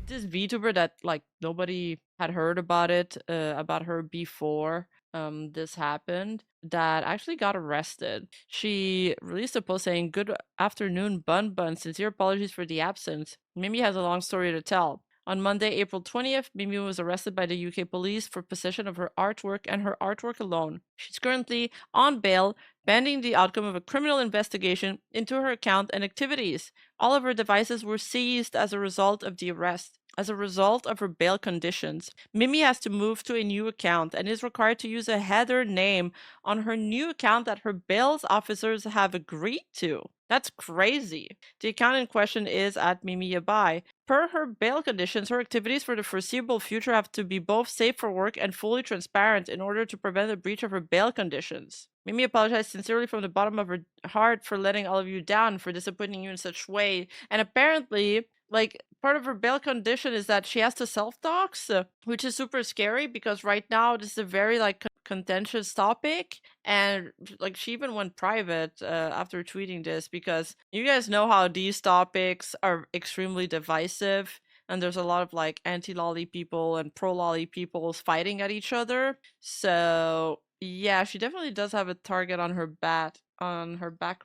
this VTuber that like nobody had heard about it, about her before this happened, that actually got arrested. She released a post saying, "Good afternoon, Bun Bun. Sincere apologies for the absence. Mimi has a long story to tell." On Monday, April 20th, Mimi was arrested by the UK police for possession of her artwork and her artwork alone. She's currently on bail, pending the outcome of a criminal investigation into her account and activities. All of her devices were seized as a result of the arrest. As a result of her bail conditions, Mimi has to move to a new account and is required to use a header name on her new account that her bail officers have agreed to. That's crazy. The account in question is at Mimi Yabai. Per her bail conditions, her activities for the foreseeable future have to be both safe for work and fully transparent in order to prevent a breach of her bail conditions. Mimi apologized sincerely from the bottom of her heart for letting all of you down, for disappointing you in such way. And apparently, like, part of her bail condition is that she has to self-dox, which is super scary because right now this is a very like contentious topic, and like she even went private after tweeting this, because you guys know how these topics are extremely divisive, and there's a lot of like anti-lolly people and pro-lolly people fighting at each other. So yeah, she definitely does have a target on her back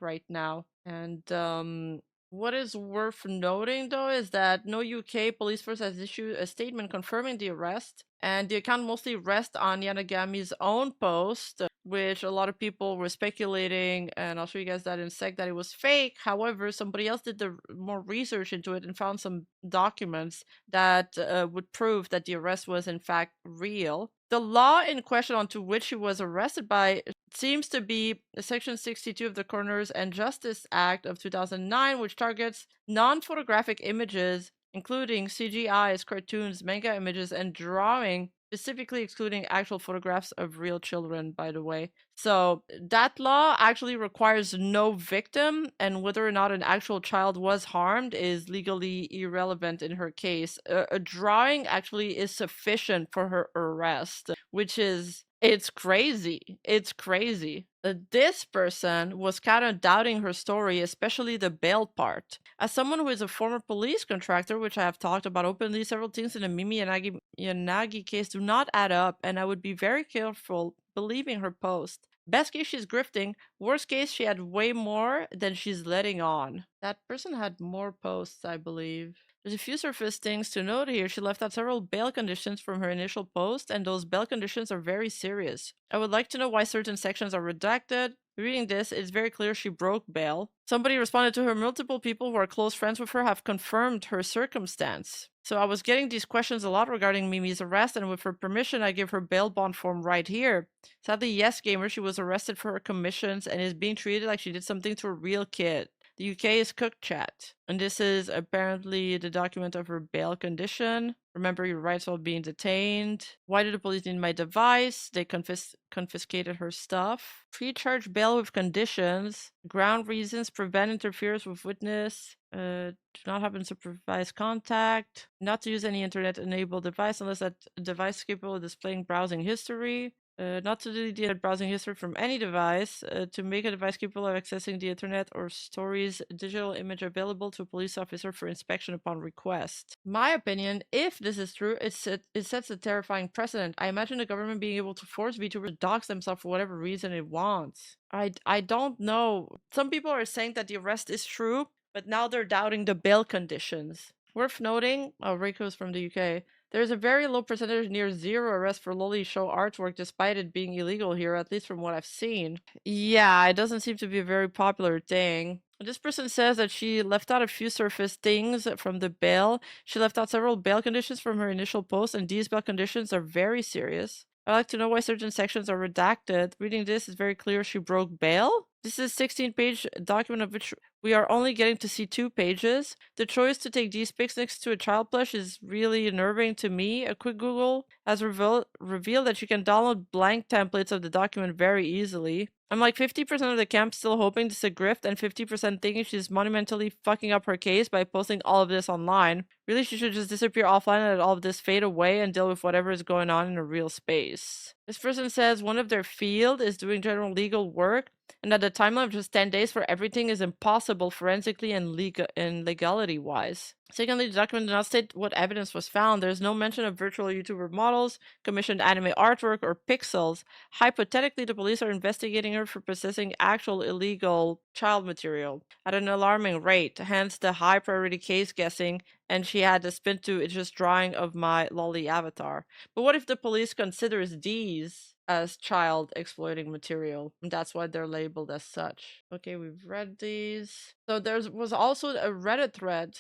right now. And what is worth noting, though, is that no UK police force has issued a statement confirming the arrest, and the account mostly rests on Yanagami's own post, which a lot of people were speculating, and I'll show you guys that in a sec, that it was fake. However, somebody else did the more research into it and found some documents that would prove that the arrest was in fact real. The law in question onto which he was arrested by seems to be Section 62 of the Corners and Justice Act of 2009, which targets non-photographic images, including CGIs, cartoons, manga images, and drawing, specifically excluding actual photographs of real children, by the way. So that law actually requires no victim, and whether or not an actual child was harmed is legally irrelevant in her case. A drawing actually is sufficient for her arrest, which is, it's crazy. It's crazy. This person was kind of doubting her story, especially the bail part. As someone who is a former police contractor, which I have talked about openly, several things in the Mimi Yanagi case do not add up, and I would be very careful believing her post. Best case, she's grifting. Worst case, she had way more than she's letting on. That person had more posts, I believe. There's a few surface things to note here. She left out several bail conditions from her initial post, and those bail conditions are very serious. I would like to know why certain sections are redacted. Reading this, it's very clear she broke bail. Somebody responded to her. Multiple people who are close friends with her have confirmed her circumstance. So I was getting these questions a lot regarding Mimi's arrest, and with her permission, I give her bail bond form right here. Sadly, yes, gamer, she was arrested for her commissions and is being treated like she did something to a real kid. The UK is cook chat, and this is apparently the document of her bail condition. Remember your rights while being detained. Why did the police need my device? They confiscated her stuff. Pre-charge bail with conditions. Ground reasons: prevent interference with witness. Do not have unsupervised contact. Not to use any internet-enabled device unless that device is capable of displaying browsing history. Not to delete the browsing history from any device. To make a device capable of accessing the internet or stories digital image available to a police officer for inspection upon request. My opinion, if this is true, it sets a terrifying precedent. I imagine the government being able to force VTubers to dox themselves for whatever reason it wants. I don't know. Some people are saying that the arrest is true, but now they're doubting the bail conditions. Worth noting, Reiko's from the UK. There's a very low percentage, near zero, arrests for lolly show artwork, despite it being illegal here, at least from what I've seen. Yeah, it doesn't seem to be a very popular thing. This person says that she left out a few surface things from the bail. She left out several bail conditions from her initial post, and these bail conditions are very serious. I'd like to know why certain sections are redacted. Reading this is very clear she broke bail. This is a 16-page document of which we are only getting to see 2 pages. The choice to take these pics next to a child plush is really unnerving to me. A quick Google has revealed that you can download blank templates of the document very easily. I'm like 50% of the camp still hoping this is a grift, and 50% thinking she's monumentally fucking up her case by posting all of this online. Really, she should just disappear offline and let all of this fade away and deal with whatever is going on in a real space. This person says one of their field is doing general legal work, and that the timeline of just 10 days for everything is impossible. impossible forensically and legality-wise. Secondly, the document does not state what evidence was found. There's no mention of virtual YouTuber models, commissioned anime artwork, or pixels. Hypothetically, the police are investigating her for possessing actual illegal child material at an alarming rate, hence the high priority case guessing, and she had to spin to it's just drawing of my lolly avatar. But what if the police considers these as child exploiting material, and that's why they're labeled as such? Okay, we've read these. So there was also a Reddit thread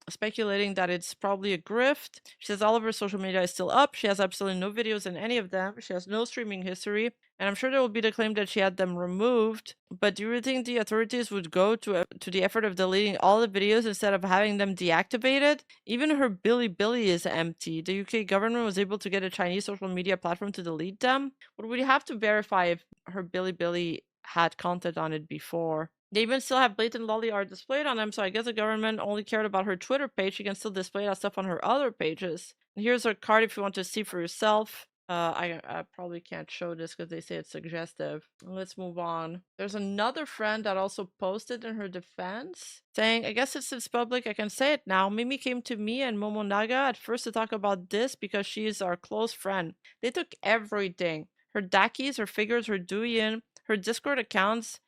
speculating that it's probably a grift. She says all of her social media is still up. She has absolutely no videos in any of them. She has no streaming history, and I'm sure there will be the claim that she had them removed. But do you think the authorities would go to the effort of deleting all the videos instead of having them deactivated? Even her Bilibili is empty. The UK government was able to get a Chinese social media platform to delete them. Would we have to verify if her Bilibili had content on it before? They even still have blatant lolly art displayed on them, so I guess the government only cared about her Twitter page. She can still display that stuff on her other pages. And here's her card if you want to see for yourself. I probably can't show this because they say it's suggestive. Let's move on. There's another friend that also posted in her defense saying, I guess it's public, I can say it now. Mimi came to me and Momonaga at first to talk about this because she is our close friend. They took everything. Her dakis, her figures, her Douyin, her Discord accounts,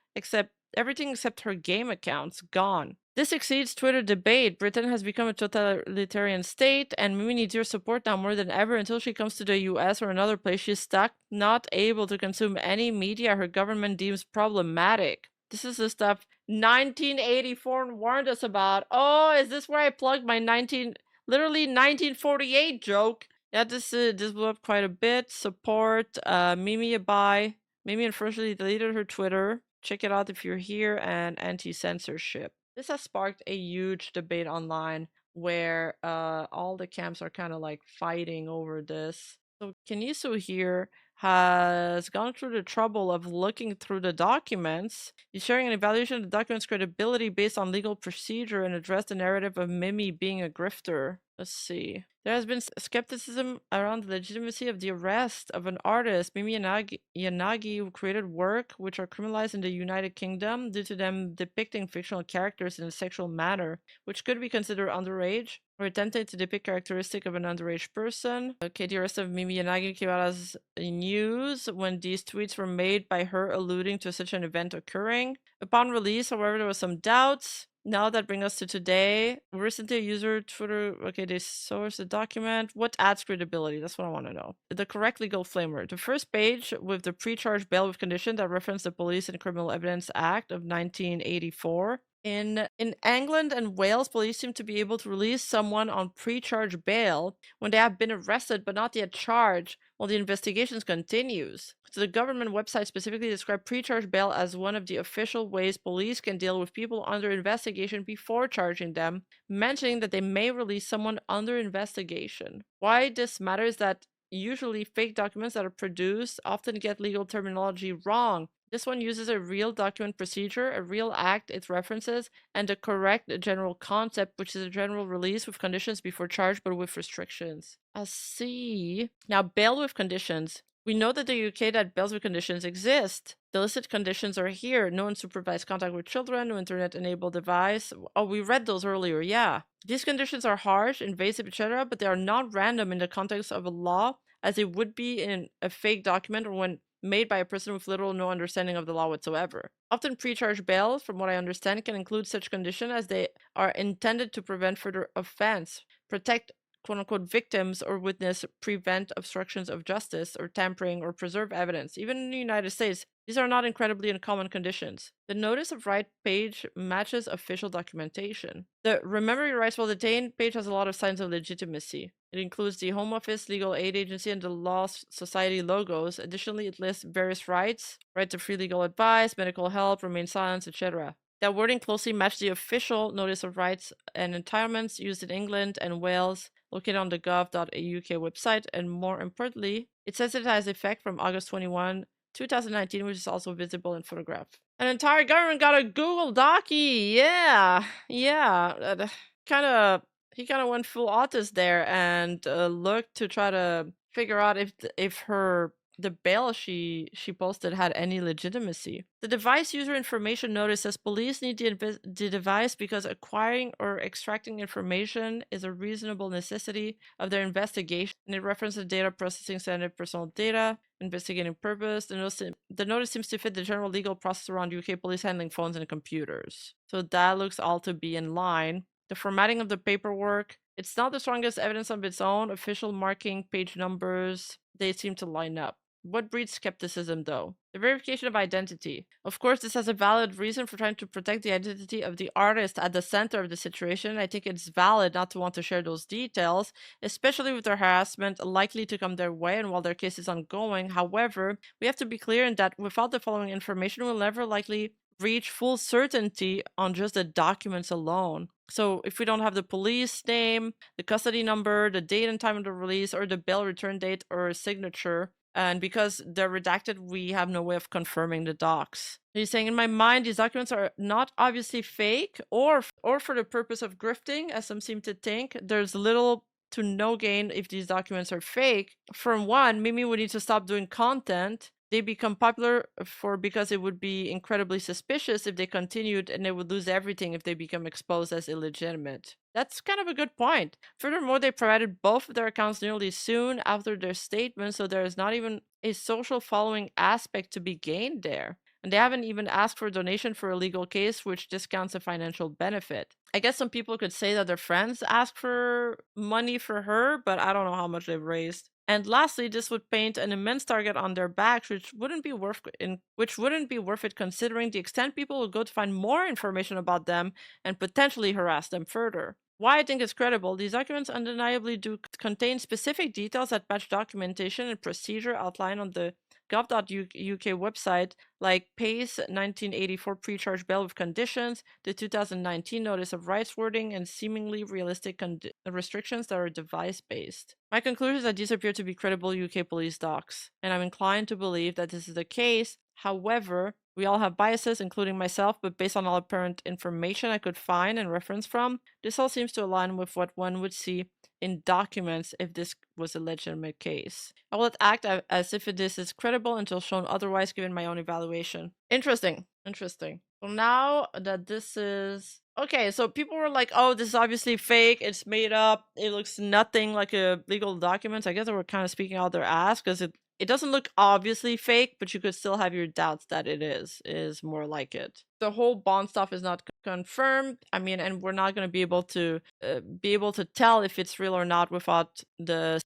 everything except her game accounts, gone. This exceeds Twitter debate. Britain has become a totalitarian state, and Mimi needs your support now more than ever. Until she comes to the US or another place, she's stuck, not able to consume any media her government deems problematic. This is the stuff 1984 warned us about. Oh, is this where I plugged my literally 1948 joke? Yeah, this blew up quite a bit. Support, Mimi Abai. Mimi unfortunately deleted her Twitter. Check it out if you're here, and anti-censorship. This has sparked a huge debate online where all the camps are kind of like fighting over this. So Kenisu here has gone through the trouble of looking through the documents. He's sharing an evaluation of the document's credibility based on legal procedure and addressed the narrative of Mimi being a grifter. Let's see. There has been skepticism around the legitimacy of the arrest of an artist, Mimi Yanagi, who created work which are criminalized in the United Kingdom due to them depicting fictional characters in a sexual manner, which could be considered underage or attempting to depict characteristic of an underage person. Okay, the arrest of Mimi Yanagi came out as news when these tweets were made by her alluding to such an event occurring. Upon release, however, there was some doubts. Now that brings us to today. Recently, a user Twitter, okay, they source the document. What adds credibility? That's what I want to know. The correct legal framework. The first page with the pre-charge bail with condition that referenced the Police and Criminal Evidence Act of 1984. In England and Wales, police seem to be able to release someone on pre-charge bail when they have been arrested but not yet charged while the investigation continues. So the government website specifically described pre-charge bail as one of the official ways police can deal with people under investigation before charging them, mentioning that they may release someone under investigation. Why this matters is that usually fake documents that are produced often get legal terminology wrong. This one uses a real document procedure, a real act it references, and a correct general concept, which is a general release with conditions before charge, but with restrictions. I see. Now, bail with conditions. We know that the UK that bails with conditions exist. The listed conditions are here. No unsupervised contact with children, no internet-enabled device. Oh, we read those earlier, yeah. These conditions are harsh, invasive, etc., but they are not random in the context of a law, as they would be in a fake document or when made by a person with little or no understanding of the law whatsoever. Often pre-charge bail, from what I understand, can include such conditions as they are intended to prevent further offense, protect quote-unquote victims or witness, prevent obstructions of justice or tampering or preserve evidence. Even in the United States, these are not incredibly uncommon conditions. The notice of right page matches official documentation. The Remember Your Rights While Detained page has a lot of signs of legitimacy. It includes the Home Office, Legal Aid Agency, and the Law Society logos. Additionally, it lists various rights, right to free legal advice, medical help, remain silent, etc. That wording closely matched the official Notice of Rights and Entitlements used in England and Wales, located on the gov.uk website, and more importantly, it says it has effect from August 21, 2019, which is also visible in photograph. An entire government got a Google Docky! Yeah! Yeah. He kind of went full autist there and looked to try to figure out if her the bail she posted had any legitimacy. The device user information notice says police need the device because acquiring or extracting information is a reasonable necessity of their investigation. And it references data processing sensitive personal data, investigating purpose. The notice seems to fit the general legal process around UK police handling phones and computers. So that looks all to be in line. The formatting of the paperwork, it's not the strongest evidence of its own. Official marking, page numbers, they seem to line up. What breeds skepticism, though? The verification of identity. Of course, this has a valid reason for trying to protect the identity of the artist at the center of the situation. I think it's valid not to want to share those details, especially with their harassment likely to come their way and while their case is ongoing. However, we have to be clear in that without the following information, we'll never likely reach full certainty on just the documents alone. So if we don't have the police name, the custody number, the date and time of the release, or the bail return date or a signature, and because they're redacted, we have no way of confirming the docs. He's saying, in my mind, these documents are not obviously fake or for the purpose of grifting, as some seem to think. There's little to no gain if these documents are fake. For one, Mimi would need to stop doing content. They become popular because it would be incredibly suspicious if they continued, and they would lose everything if they become exposed as illegitimate. That's kind of a good point. Furthermore, they provided both of their accounts nearly soon after their statement, so there is not even a social following aspect to be gained there. And they haven't even asked for a donation for a legal case, which discounts a financial benefit. I guess some people could say that their friends asked for money for her, but I don't know how much they've raised. And lastly, this would paint an immense target on their backs, which wouldn't be worth it considering the extent people would go to find more information about them and potentially harass them further. Why I think it's credible, these documents undeniably do contain specific details that match documentation and procedure outlined on the gov.uk website, like Pace 1984 pre-charge bail with conditions, the 2019 notice of rights wording, and seemingly realistic restrictions that are device-based. My conclusion is that these appear to be credible UK police docs, and I'm inclined to believe that this is the case. However, we all have biases, including myself, but based on all apparent information I could find and reference from, this all seems to align with what one would see in documents if this was a legitimate case. I will act as if this is credible until shown otherwise given my own evaluation. Interesting. So now that this is... Okay, so people were like, oh, this is obviously fake, it's made up, it looks nothing like a legal document. I guess they were kind of speaking out their ass because it doesn't look obviously fake, but you could still have your doubts that it is more like it. The whole bond stuff is not confirmed. I mean, and we're not going to be able to tell if it's real or not without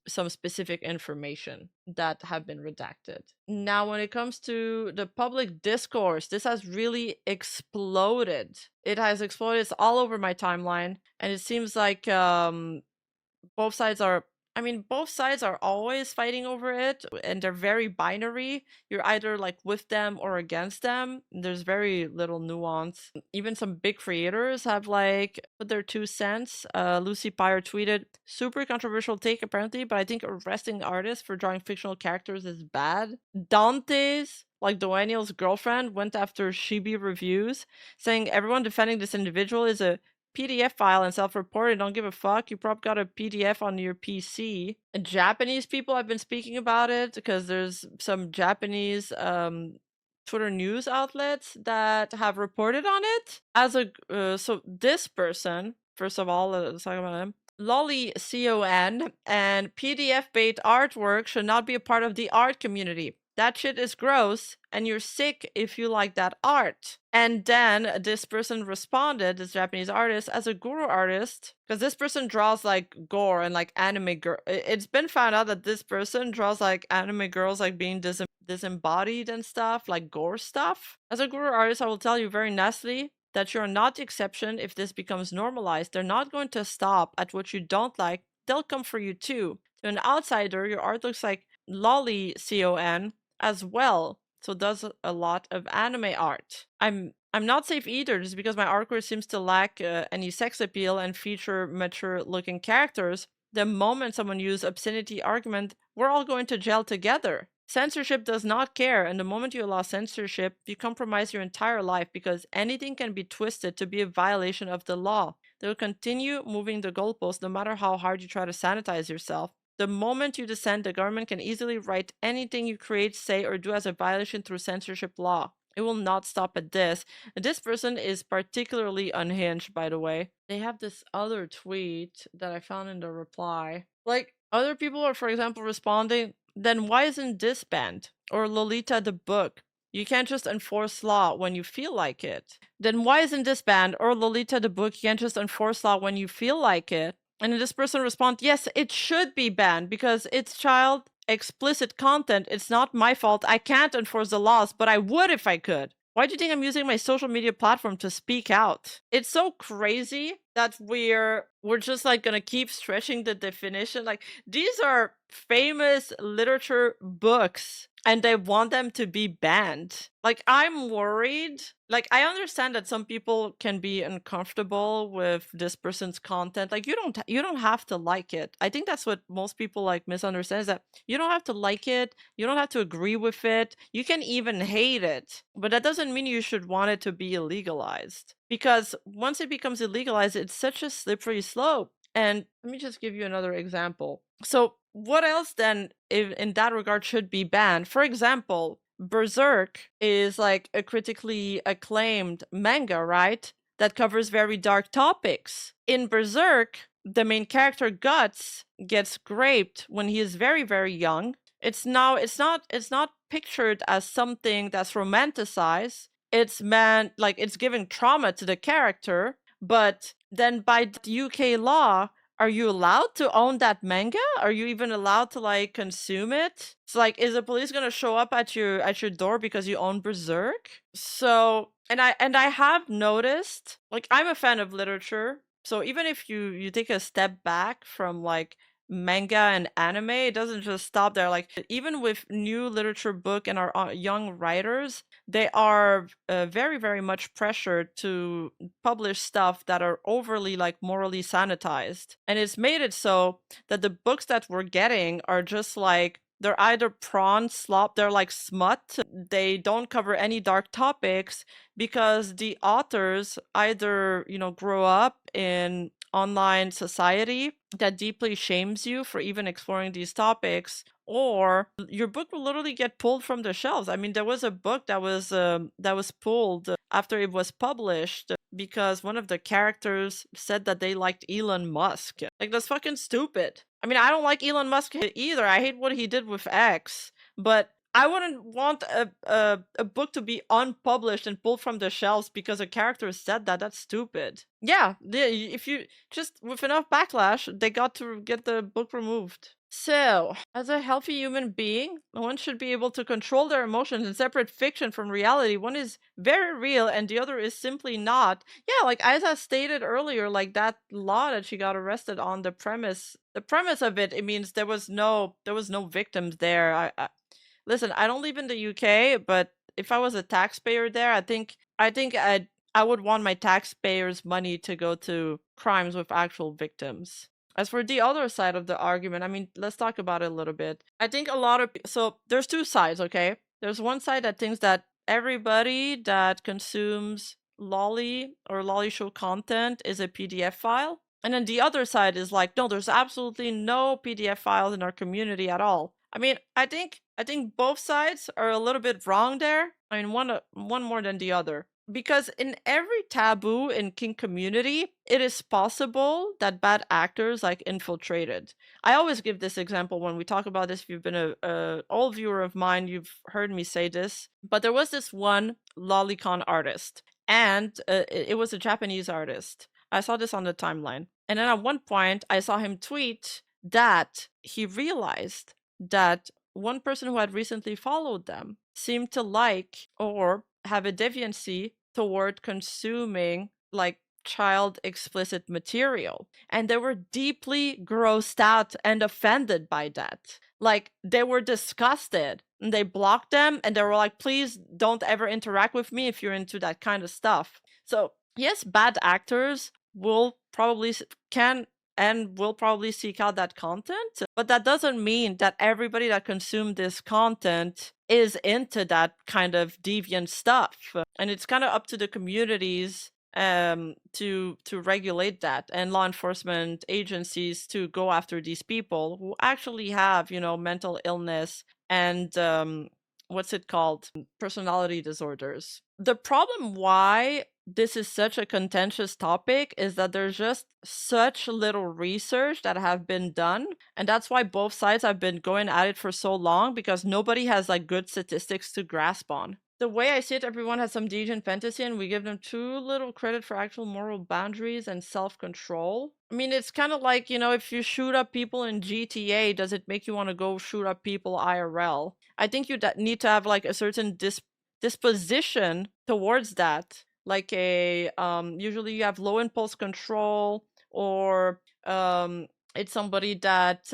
some specific information that have been redacted. Now, when it comes to the public discourse, this has really exploded. It has exploded. It's all over my timeline, and it seems like both sides are always fighting over it, and they're very binary. You're either like with them or against them. There's very little nuance. Even some big creators have like put their 2 cents. Lucy Pyre tweeted, super controversial take apparently, but I think arresting artists for drawing fictional characters is bad. Dante's, like Daniel's girlfriend, went after Shibi Reviews, saying everyone defending this individual is a PDF file and self-reported. Don't give a fuck. You probably got a PDF on your PC. And Japanese people have been speaking about it because there's some Japanese Twitter news outlets that have reported on it. So this person, first of all, let's talk about him. Lolly CON and PDF bait artwork should not be a part of the art community. That shit is gross, and you're sick if you like that art. And then this person responded, this Japanese artist, as a guru artist, because this person draws like gore and like anime girl. It's been found out that this person draws like anime girls like being disembodied and stuff, like gore stuff. As a guru artist, I will tell you very nicely that you're not the exception if this becomes normalized. They're not going to stop at what you don't like. They'll come for you too. To an outsider, your art looks like Lolly CON as well, so does a lot of anime art. I'm not safe either, just because my artwork seems to lack any sex appeal and feature mature looking characters. The moment someone uses obscenity argument, we're all going to jail together. Censorship does not care, and the moment you allow censorship, you compromise your entire life because anything can be twisted to be a violation of the law. They will continue moving the goalposts no matter how hard you try to sanitize yourself. The moment you dissent, the government can easily write anything you create, say, or do as a violation through censorship law. It will not stop at this. And this person is particularly unhinged, by the way. They have this other tweet that I found in the reply. Like, other people are, for example, responding, then why isn't this banned? Or Lolita the book. You can't just enforce law when you feel like it. Then why isn't this banned? Or Lolita the book, you can't just enforce law when you feel like it. And then this person responds, yes, it should be banned because it's child explicit content. It's not my fault. I can't enforce the laws, but I would if I could. Why do you think I'm using my social media platform to speak out? It's so crazy that we're just like gonna keep stretching the definition. Like, these are famous literature books and they want them to be banned. Like, I'm worried. Like, I understand that some people can be uncomfortable with this person's content. Like, you don't have to like it. I think that's what most people like misunderstand, is that you don't have to like it. You don't have to agree with it. You can even hate it. But that doesn't mean you should want it to be illegalized. Because once it becomes illegalized, it's such a slippery slope. And let me just give you another example. So what else then in that regard should be banned? For example, Berserk is like a critically acclaimed manga, right? That covers very dark topics. In Berserk, the main character Guts gets raped when he is very, very young. It's not pictured as something that's romanticized. It's meant like it's giving trauma to the character, but then by the UK law, are you allowed to own that manga? Are you even allowed to like consume it? It's like, is the police gonna show up at your door because you own Berserk? So, and I have noticed, like, I'm a fan of literature. So even if you take a step back from like manga and anime, it doesn't just stop there. Like, even with new literature book and our young writers, they are very, very much pressured to publish stuff that are overly like morally sanitized. And it's made it so that the books that we're getting are just like, they're either prawn slop, they're like smut. They don't cover any dark topics because the authors either, grow up in online society that deeply shames you for even exploring these topics, or your book will literally get pulled from the shelves. I mean, there was a book that was pulled after it was published because one of the characters said that they liked Elon Musk. Like, that's fucking stupid. I mean, I don't like Elon Musk either. I hate what he did with X, but I wouldn't want a book to be unpublished and pulled from the shelves because a character said that. That's stupid. Yeah, if you just with enough backlash, they got to get the book removed. So, as a healthy human being, one should be able to control their emotions and separate fiction from reality. One is very real and the other is simply not. Yeah, like as I stated earlier, like that law that she got arrested on, the premise of it means there was no victims there. Listen, I don't live in the UK, but if I was a taxpayer there, I think I would want my taxpayers' money to go to crimes with actual victims. As for the other side of the argument, I mean, let's talk about it a little bit. I think a lot of so there's two sides, okay? There's one side that thinks that everybody that consumes lolly or lolly show content is a PDF file. And then the other side is like, no, there's absolutely no PDF files in our community at all. I mean, I think both sides are a little bit wrong there. I mean, one more than the other. Because in every taboo in kink community, it is possible that bad actors like infiltrated. I always give this example when we talk about this. If you've been a old viewer of mine, you've heard me say this. But there was this one lolicon artist, and it was a Japanese artist. I saw this on the timeline. And then at one point, I saw him tweet that he realized that one person who had recently followed them seemed to like or have a deviancy toward consuming like child explicit material. And they were deeply grossed out and offended by that. Like, they were disgusted and they blocked them and they were like, please don't ever interact with me if you're into that kind of stuff. So, yes, bad actors will probably will probably seek out that content, but that doesn't mean that everybody that consumed this content is into that kind of deviant stuff. And it's kind of up to the communities to regulate that, and law enforcement agencies to go after these people who actually have, mental illness and what's it called, personality disorders. The problem why this is such a contentious topic is that there's just such little research that have been done, and that's why both sides have been going at it for so long, because nobody has like good statistics to grasp on. The way I see it, everyone has some deviant fantasy and we give them too little credit for actual moral boundaries and self-control. I mean, it's kind of like, if you shoot up people in GTA, does it make you want to go shoot up people IRL? I think you need to have like a certain disposition towards that. Like usually you have low impulse control, or it's somebody that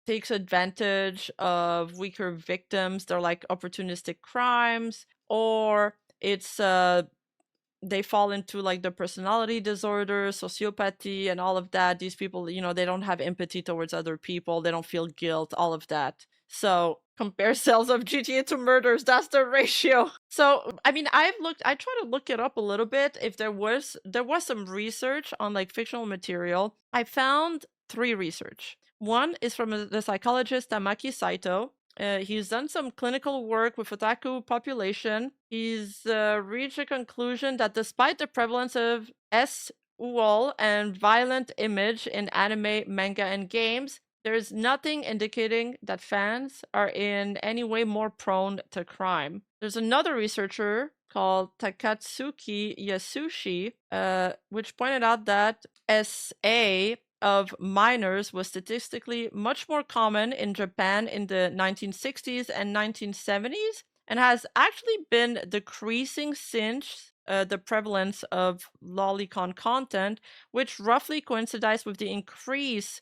takes advantage of weaker victims. They're like opportunistic crimes, or it's they fall into like the personality disorder, sociopathy, and all of that. These people, they don't have empathy towards other people. They don't feel guilt, all of that. So compare sales of GTA to murders. That's the ratio. So, I mean, I try to look it up a little bit. If there was some research on like fictional material. I found 3 research. One is from the psychologist Tamaki Saito. He's done some clinical work with otaku population. He's reached a conclusion that despite the prevalence of S-UOL and violent image in anime, manga, and games, there is nothing indicating that fans are in any way more prone to crime. There's another researcher called Takatsuki Yasushi, which pointed out that SA of minors was statistically much more common in Japan in the 1960s and 1970s, and has actually been decreasing since the prevalence of lolicon content, which roughly coincides with the increase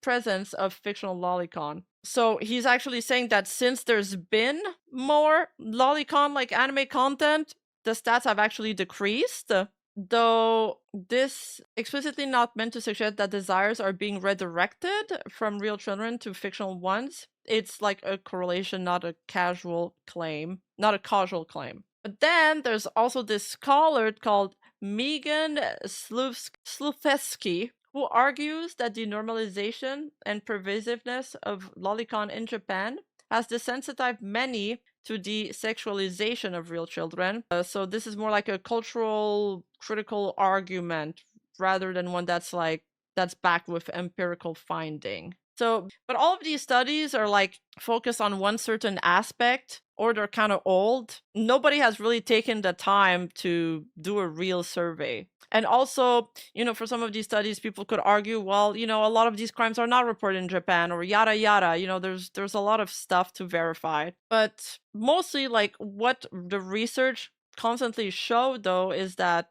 presence of fictional lolicon. So he's actually saying that since there's been more lolicon like anime content, the stats have actually decreased. Though this explicitly not meant to suggest that desires are being redirected from real children to fictional ones. It's like a correlation, not a casual claim. Not a causal claim. But then there's also this scholar called Megan Slufesky, who argues that the normalization and pervasiveness of lolicon in Japan has desensitized many to the sexualization of real children. So this is more like a cultural critical argument rather than one that's backed with empirical finding. So, but all of these studies are like focused on one certain aspect, or they're kind of old. Nobody has really taken the time to do a real survey. And also, for some of these studies, people could argue, well, a lot of these crimes are not reported in Japan, or yada yada. There's a lot of stuff to verify. But mostly, like, what the research constantly showed, though, is that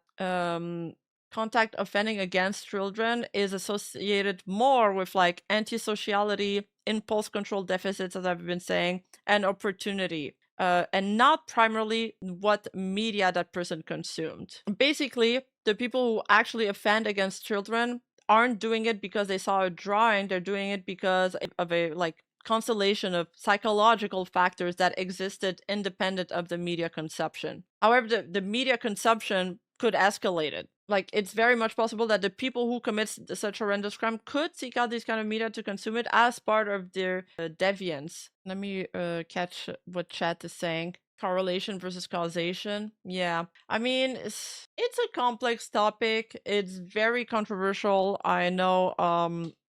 contact offending against children is associated more with like antisociality, impulse control deficits, as I've been saying, and opportunity. And not primarily what media that person consumed. Basically, the people who actually offend against children aren't doing it because they saw a drawing. They're doing it because of a like constellation of psychological factors that existed independent of the media consumption. However, the media consumption could escalate it. Like, it's very much possible that the people who commit such horrendous crime could seek out these kind of media to consume it as part of their deviance. Let me catch what chat is saying. Correlation versus causation. Yeah. I mean, it's a complex topic. It's very controversial. I know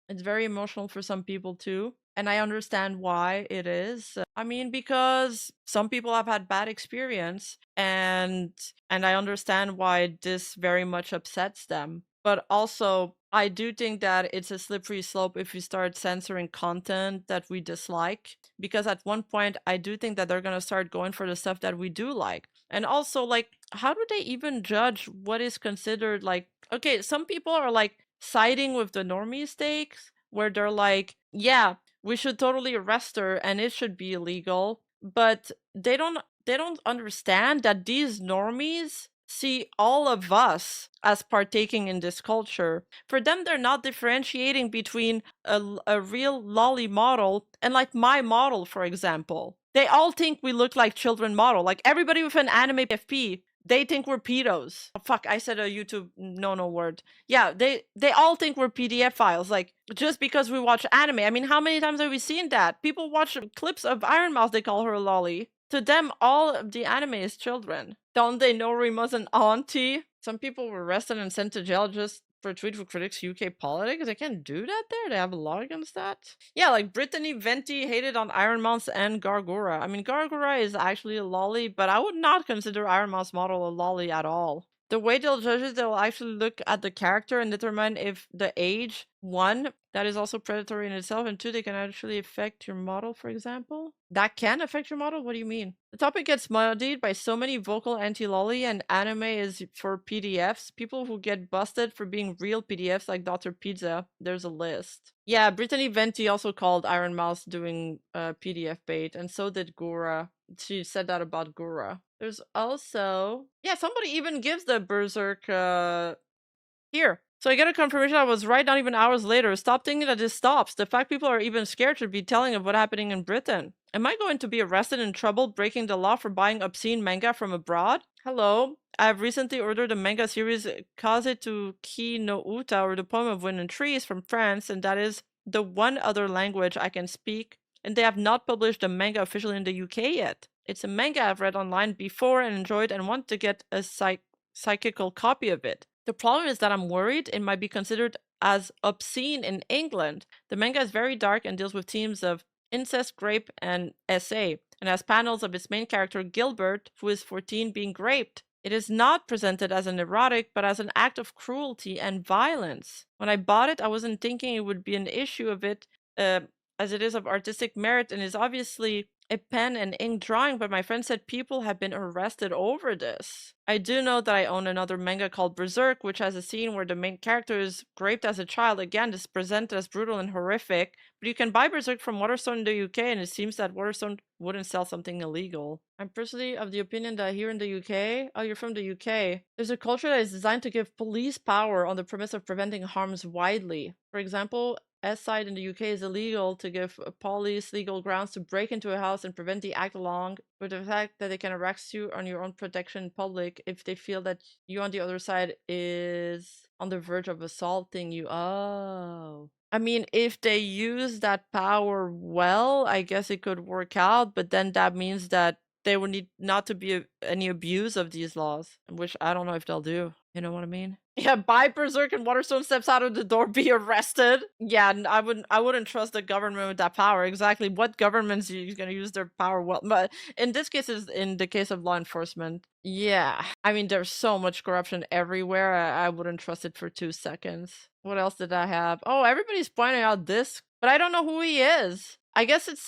it's very emotional for some people too. And I understand why it is. I mean, because some people have had bad experience, and I understand why this very much upsets them. But also, I do think that it's a slippery slope if we start censoring content that we dislike, because at one point, I do think that they're going to start going for the stuff that we do like. And also, like, how do they even judge what is considered like, okay, some people are like siding with the normie stakes, where they're like, yeah, we should totally arrest her and it should be illegal. But they don't understand that these normies see all of us as partaking in this culture. For them, they're not differentiating between a real lolly model and like my model, for example. They all think we look like children model. Like everybody with an anime FP They think we're pedos. Oh, fuck, I said a YouTube no word. Yeah, they all think we're PDF files. Like, just because we watch anime. I mean, how many times have we seen that? People watch clips of Iron Mouse, they call her a lolly. To them, all of the anime is children. Don't they know Rima's an auntie? Some people were arrested and sent to jail just for tweet who critics UK politics. They can't do that there? They have a law against that? Yeah, like Brittany Venti hated on Iron Mouse and Gargura. I mean, Gargura is actually a lolly, but I would not consider Iron Mouse model a lolly at all. The way they'll judge it, they'll actually look at the character and determine if the age, one, that is also predatory in itself, and two, they can actually affect your model, for example. That can affect your model? What do you mean? The topic gets muddied by so many vocal anti-lolly, and anime is for PDFs. People who get busted for being real PDFs, like Dr. Pizza, there's a list. Yeah, Brittany Venti also called Iron Mouse doing PDF bait, and so did Gura. She said that about Gura. There's also... yeah, somebody even gives the Berserk here. So I get a confirmation I was right not even hours later. Stop thinking that this stops. The fact people are even scared should be telling of what's happening in Britain. Am I going to be arrested in trouble breaking the law for buying obscene manga from abroad? Hello. I have recently ordered a manga series Kaze to Ki no Uta, or the Poem of Wind and Trees, from France, and that is the one other language I can speak, and they have not published a manga officially in the UK yet. It's a manga I've read online before and enjoyed and want to get a psychical copy of it. The problem is that I'm worried it might be considered as obscene in England. The manga is very dark and deals with themes of incest, rape, and SA, and has panels of its main character Gilbert, who is 14, being raped. It is not presented as an erotic, but as an act of cruelty and violence. When I bought it, I wasn't thinking it would be an issue of it, as it is of artistic merit and is obviously a pen and ink drawing, but my friend said people have been arrested over this. I do know that I own another manga called Berserk, which has a scene where the main character is raped as a child. Again, this is presented as brutal and horrific, but you can buy Berserk from Waterstone in the UK, and it seems that Waterstone wouldn't sell something illegal. I'm personally of the opinion that here in the UK, oh, you're from the UK, there's a culture that is designed to give police power on the premise of preventing harms widely. For example, S-side in the UK is illegal to give police legal grounds to break into a house and prevent the act, along with the fact that they can arrest you on your own protection in public if they feel that you on the other side is on the verge of assaulting you. Oh. I mean, if they use that power well, I guess it could work out, but then that means that there would need not to be any abuse of these laws, which I don't know if they'll do. You know what I mean? Yeah, buy Berserk and Waterstone steps out of the door, be arrested. Yeah, I wouldn't trust the government with that power. Exactly. What government's gonna use their power well? But in this case, is in the case of law enforcement. Yeah. I mean, there's so much corruption everywhere. I wouldn't trust it for 2 seconds. What else did I have? Oh, everybody's pointing out this, but I don't know who he is. I guess it's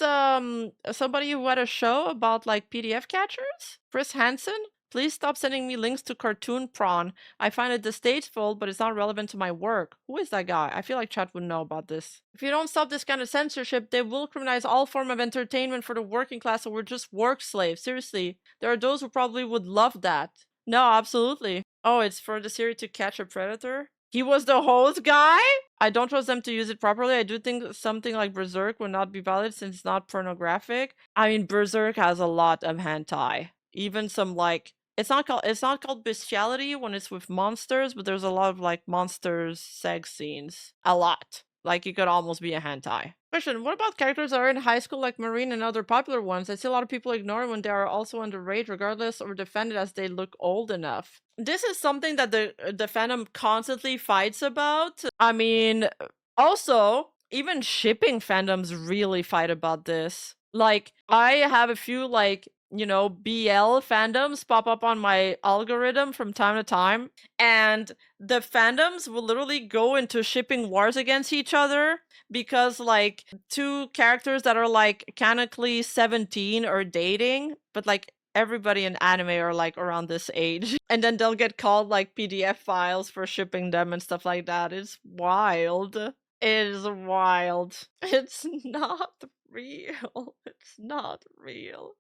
somebody who had a show about like PDF catchers? Chris Hansen? Please stop sending me links to Cartoon Prawn. I find it distasteful, but it's not relevant to my work. Who is that guy? I feel like chat would know about this. If you don't stop this kind of censorship, they will criminalize all form of entertainment for the working class, so we're just work slaves. Seriously. There are those who probably would love that. No, absolutely. Oh, it's for the series to catch a predator? He was the host guy? I don't trust them to use it properly. I do think something like Berserk would not be valid since it's not pornographic. I mean, Berserk has a lot of hentai. Even some like... It's not called bestiality when it's with monsters, but there's a lot of like monsters sex scenes. A lot. Like it could almost be a hentai. Question, what about characters that are in high school like Marine and other popular ones? I see a lot of people ignore when they are also underage regardless or defended as they look old enough. This is something that the fandom constantly fights about. I mean, also, even shipping fandoms really fight about this. Like, I have a few like, you know, BL fandoms pop up on my algorithm from time to time, and the fandoms will literally go into shipping wars against each other because like two characters that are like canonically 17 are dating, but like everybody in anime are like around this age, and then they'll get called like PDF files for shipping them and stuff like that. It's wild. It is wild. It's not real. It's not real.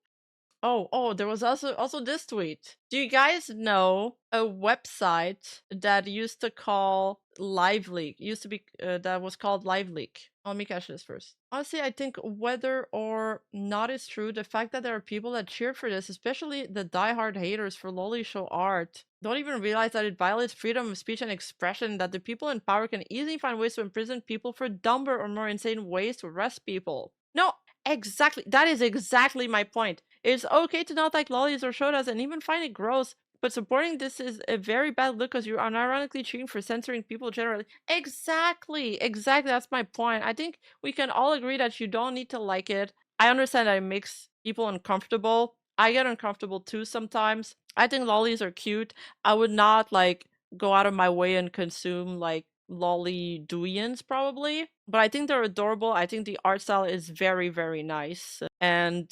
Oh, there was also this tweet. Do you guys know a website that used to call Live Leak. It used to be that was called Live Leak. Let me catch this first. Honestly, I think whether or not it's true, the fact that there are people that cheer for this, especially the diehard haters for lolly show art, don't even realize that it violates freedom of speech and expression, that the people in power can easily find ways to imprison people for dumber or more insane ways to arrest people. No, exactly. That is exactly my point. It's okay to not like lollies or shodas and even find it gross, but supporting this is a very bad look because you're unironically cheating for censoring people generally. Exactly. That's my point. I think we can all agree that you don't need to like it. I understand that it makes people uncomfortable. I get uncomfortable too sometimes. I think lollies are cute. I would not like go out of my way and consume like lolly doyens probably, but I think they're adorable. I think the art style is very, very nice. And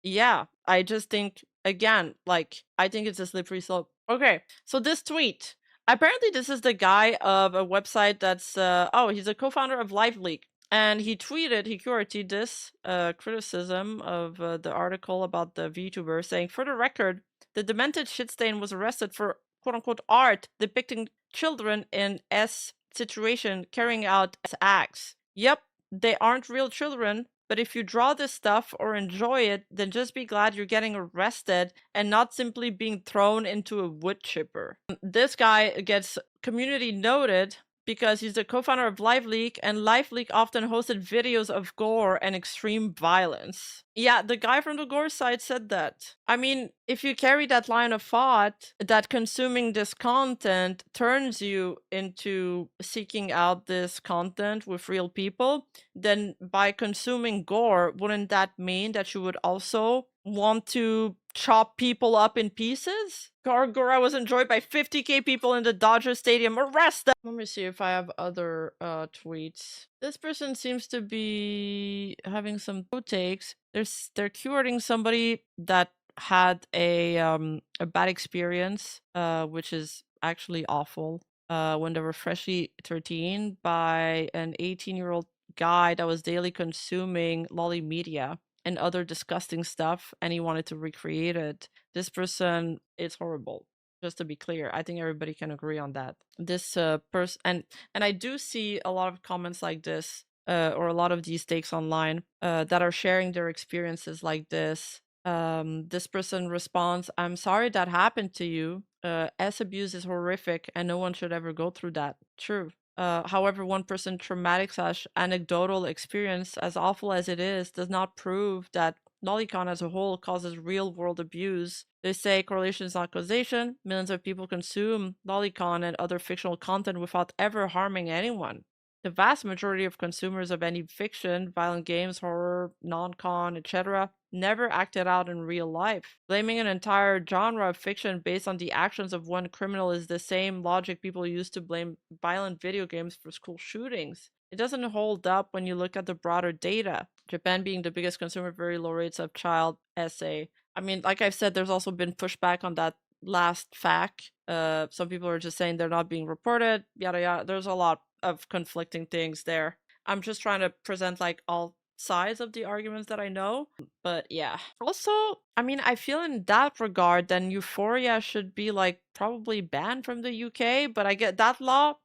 yeah, I just think again, like I think it's a slippery slope. Okay, so this tweet. Apparently this is the guy of a website that's oh, he's a co-founder of LiveLeak. And he QRT'd this criticism of the article about the VTuber, saying, for the record, the demented shitstain was arrested for quote unquote art depicting children in S situation carrying out S acts. Yep, they aren't real children, but if you draw this stuff or enjoy it, then just be glad you're getting arrested and not simply being thrown into a wood chipper. This guy gets community noted because he's the co-founder of LiveLeak, and LiveLeak often hosted videos of gore and extreme violence. Yeah, the guy from the gore side said that. I mean, if you carry that line of thought that consuming this content turns you into seeking out this content with real people, then by consuming gore, wouldn't that mean that you would also want to chop people up in pieces? Gargora was enjoyed by 50k people in the Dodger Stadium. Arrest them! Let me see if I have other tweets. This person seems to be having some takes. They're curating somebody that had a bad experience, which is actually awful. When they were freshly 13 by an 18-year-old guy that was daily consuming lolly media and other disgusting stuff, and he wanted to recreate it. This person, it's horrible. Just to be clear, I think everybody can agree on that. This person, and I do see a lot of comments like this, or a lot of these takes online, that are sharing their experiences like this. This person responds, "I'm sorry that happened to you. S abuse is horrific, and no one should ever go through that." True. However, one person traumatic / anecdotal experience, as awful as it is, does not prove that Lolicon as a whole causes real world abuse. They say correlation is not causation. Millions of people consume Lolicon and other fictional content without ever harming anyone. The vast majority of consumers of any fiction, violent games, horror, non-con, etc., never acted out in real life. Blaming an entire genre of fiction based on the actions of one criminal is the same logic people use to blame violent video games for school shootings. It doesn't hold up when you look at the broader data. Japan being the biggest consumer, very low rates of child SA. I mean, like I've said, there's also been pushback on that last fact. Some people are just saying they're not being reported, yada yada. There's a lot of conflicting things there. I'm just trying to present like all sides of the arguments that I know. But yeah. Also, I mean, I feel in that regard, then Euphoria should be like probably banned from the UK, but I get that law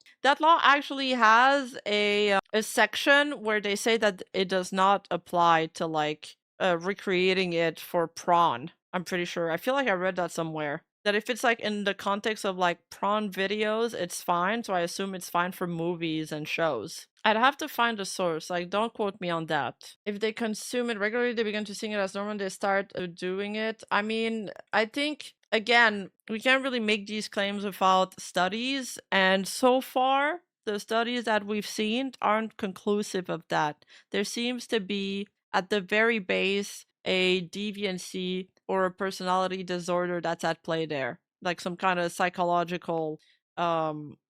actually has a section where they say that it does not apply to like recreating it for prawn. I'm pretty sure. I feel like I read that somewhere. That if it's like in the context of like prawn videos, it's fine. So I assume it's fine for movies and shows. I'd have to find a source. Like, don't quote me on that. If they consume it regularly, they begin to sing it as normal, they start doing it. I mean, I think, again, we can't really make these claims without studies. And so far, the studies that we've seen aren't conclusive of that. There seems to be, at the very base, a deviancy or a personality disorder that's at play there. Like some kind of psychological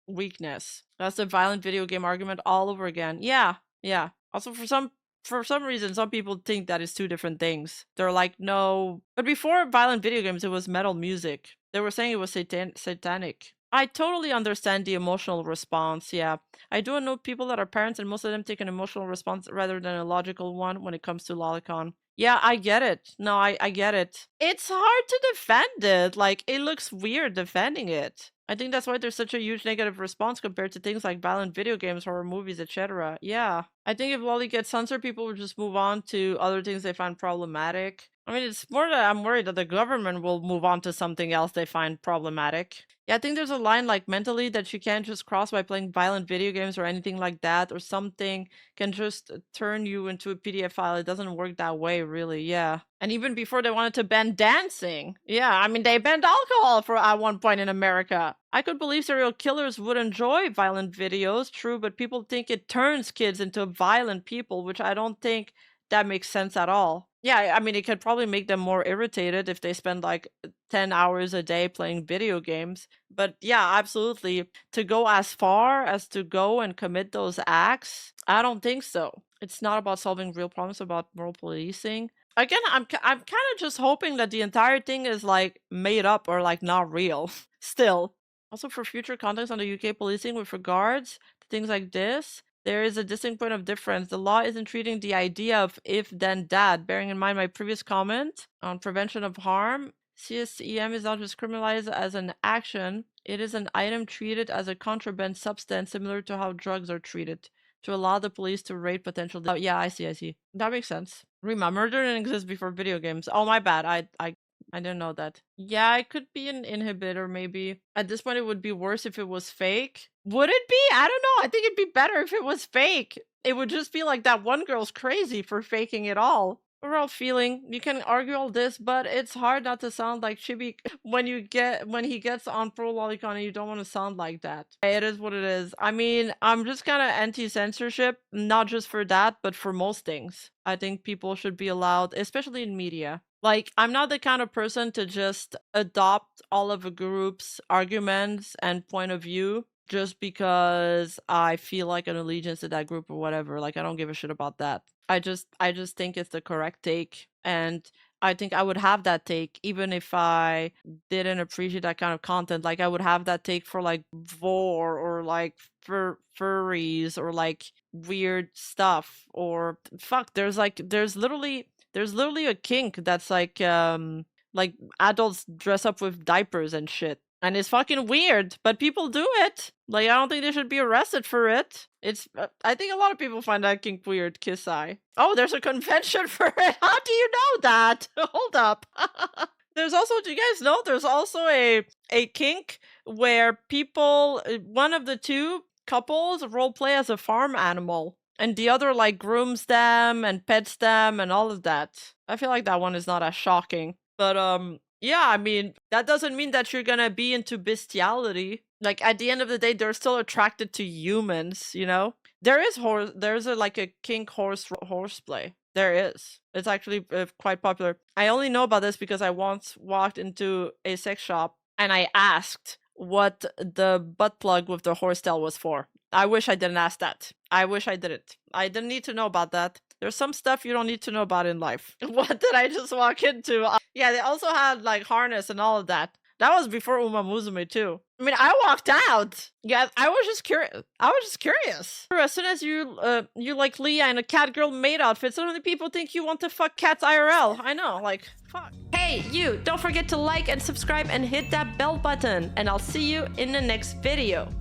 weakness. That's a violent video game argument all over again. Yeah. Also for some reason, some people think that it's two different things. They're like, no. But before violent video games, it was metal music. They were saying it was satanic. I totally understand the emotional response, yeah. I do know people that are parents, and most of them take an emotional response rather than a logical one when it comes to lolicon. Yeah, I get it. No, I get it. It's hard to defend it. Like, it looks weird defending it. I think that's why there's such a huge negative response compared to things like violent video games, horror movies, etc. Yeah. I think if Wally gets censored, people will just move on to other things they find problematic. I mean, it's more that I'm worried that the government will move on to something else they find problematic. Yeah, I think there's a line like mentally that you can't just cross by playing violent video games or anything like that, or something can just turn you into a PDF file. It doesn't work that way, really. Yeah. And even before they wanted to ban dancing. Yeah, I mean, they banned alcohol for at one point in America. I could believe serial killers would enjoy violent videos, true, but people think it turns kids into violent people, which I don't think that makes sense at all. Yeah, I mean, it could probably make them more irritated if they spend like 10 hours a day playing video games. But yeah, absolutely. To go as far as to go and commit those acts, I don't think so. It's not about solving real problems, about moral policing. Again, I'm kind of just hoping that the entire thing is like made up or like not real. Still. Also, for future context on the UK policing with regards to things like this, there is a distinct point of difference. The law isn't treating the idea of if then that. Bearing in mind my previous comment on prevention of harm, CSEM is not just criminalized as an action, it is an item treated as a contraband substance, similar to how drugs are treated, to allow the police to raid potential. Oh, yeah, I see. That makes sense. Rima, murder didn't exist before video games. Oh, my bad. I didn't know that. Yeah, it could be an inhibitor, maybe. At this point, it would be worse if it was fake. Would it be? I don't know. I think it'd be better if it was fake. It would just be like that one girl's crazy for faking it all. Overall feeling, you can argue all this, but it's hard not to sound like Chibi when he gets on Pro Lolicon and you don't want to sound like that. It is what it is. I mean, I'm just kind of anti-censorship, not just for that, but for most things. I think people should be allowed, especially in media. Like, I'm not the kind of person to just adopt all of a group's arguments and point of view just because I feel like an allegiance to that group or whatever. Like, I don't give a shit about that. I just think it's the correct take, and I think I would have that take even if I didn't appreciate that kind of content. Like, I would have that take for like vor or like furries or like weird stuff, or fuck, there's literally a kink that's like adults dress up with diapers and shit. And it's fucking weird, but people do it. Like, I don't think they should be arrested for it. It's, I think a lot of people find that kink weird, kiss eye. Oh, there's a convention for it. How do you know that? Hold up. There's also, do you guys know, there's also a kink where people, one of the two couples role play as a farm animal. And the other, like, grooms them and pets them and all of that. I feel like that one is not as shocking. But, yeah, I mean, that doesn't mean that you're gonna be into bestiality. Like, at the end of the day, they're still attracted to humans, you know? There's a kink horseplay. There is. It's actually quite popular. I only know about this because I once walked into a sex shop and I asked what the butt plug with the horse tail was for. I wish I didn't ask that. I wish I didn't. I didn't need to know about that. There's some stuff you don't need to know about in life. What did I just walk into? Yeah, they also had like harness and all of that. That was before Uma Musume too. I mean, I walked out. Yeah, I was just curious. As soon as you like Leah in a cat girl maid outfit, suddenly people think you want to fuck cats IRL. I know, like, fuck. Hey, you! Don't forget to like and subscribe and hit that bell button. And I'll see you in the next video.